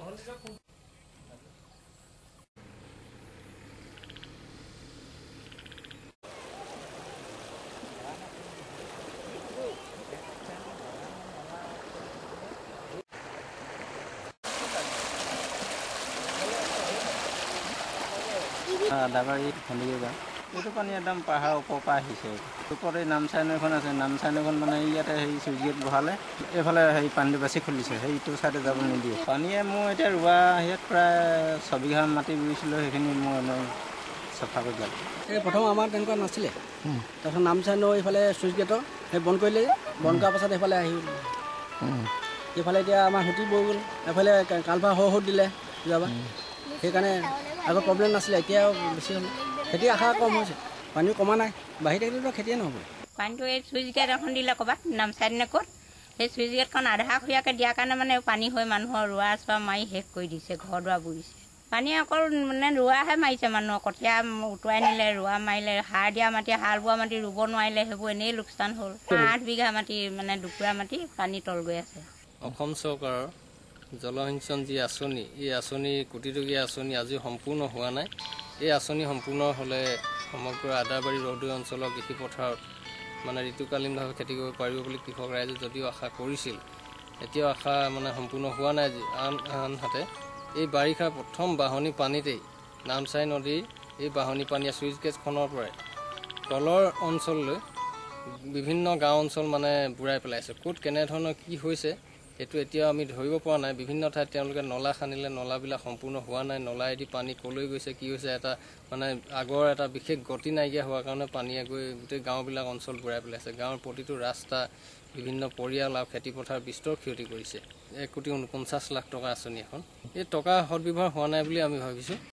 আদাবাৰী খন্দিগৈ গাঁও এইটো পানী একদম পাহাৰৰ ওপৰৰ পৰা আহিছে। ওপৰতে নামচাই নৈখন আছে। নামচাই নৈখন মানে ইয়াতে সেই চুইচ গেট বহালে এইফালে সেই পানীটো বেছি খুলিছে, সেইটো ছাইডে যাব নিদিয়ে। পানীয়ে মোৰ এতিয়া ৰোৱা হেৰিয়াত প্ৰায় 6 বিঘা মাটি ৰুইছিলোঁ, সেইখিনি মই এনেই চাফা কৰি দিলোঁ। এই প্ৰথম আমাৰ তেনেকুৱা নাছিলে, তাৰপিছত নামচাই নৈ এইফালে চুইচ গেটৰ সেই বন্ধ কৰিলে, বন্ধ কৰাৰ পাছত এইফালে আহি এইফালে এতিয়া আমাৰ সুঁতি বৈ গ'ল, এফালে কালভাৰ সৰু দিলে যোৱাবাৰ, সেইকাৰণে আগৰ প্ৰব্লেম নাছিলে, এতিয়া বেছি হ'ল। খেতি আশা কম হৈছে, পানীও কমা নাই, বাঢ়ি থাকিলেতো খেতিয়ে নহ'ব। পানীটো এই চুইচ গেট এখন দিলে ক'ৰবাত নামচাই নে ক'ত, সেই চুইচ গেটখন আধাখৰীয়াকৈ দিয়াৰ কাৰণে মানে পানী হৈ মানুহৰ ৰোৱা চোৱা মাৰি শেষ কৰি দিছে, ঘৰ দুৱাৰ বুৰিছে। পানী অকল মানে ৰোৱাহে মাৰিছে মানুহৰ, কঠীয়া উটুৱাই নিলে, ৰোৱা মাৰিলে, সাৰ দিয়া মাটি, হাল বোৱা মাটি ৰুব নোৱাৰিলে, সেইবোৰ এনেই লোকচান হ'ল। 8 বিঘা মাটি মানে দুকুৰা মাটি পানী তল গৈ আছে। অসম চৰকাৰৰ জলসিঞ্চন যি আঁচনি, এই আঁচনি কোটিটকীয়া আঁচনি আজিও সম্পূৰ্ণ হোৱা নাই। এই আঁচনি সম্পূৰ্ণ হ'লে সমগ্ৰ আদাবাৰী ৰৌদৈ অঞ্চলৰ কৃষি পথাৰত মানে ঋতুকালীনভাৱে খেতি কৰিব পাৰিব বুলি কৃষক ৰাইজে যদিও আশা কৰিছিল, এতিয়াও আশা মানে সম্পূৰ্ণ হোৱা নাই। আনহাতে এই বাৰিষাৰ প্ৰথম বাঢ়নি পানীতেই নামচাই নদীৰ এই বাঢ়নি পানীয়ে চুইচ গেটখনৰ পৰাই তলৰ অঞ্চললৈ বিভিন্ন গাঁও অঞ্চল মানে বুৰাই পেলাইছে। ক'ত কেনেধৰণৰ কি হৈছে সেইটো এতিয়াও আমি ধৰিব পৰা নাই। বিভিন্ন ঠাইত তেওঁলোকে নলা খান্দিলে, নলাবিলাক সম্পূৰ্ণ হোৱা নাই। নলাইদি পানী ক'লৈ গৈছে, কি হৈছে, এটা মানে আগৰ এটা বিশেষ গতি নাইকিয়া হোৱাৰ কাৰণে পানীয়ে গৈ গোটেই গাঁওবিলাক অঞ্চল বুৰাই পেলাইছে। গাঁৱৰ প্ৰতিটো ৰাস্তা, বিভিন্ন পৰিয়াল আৰু খেতিপথাৰ বিস্তৰ ক্ষতি কৰিছে। 1,49,00,000 টকা আঁচনি এখন, এই টকা সদব্যৱহাৰ হোৱা নাই বুলি আমি ভাবিছোঁ।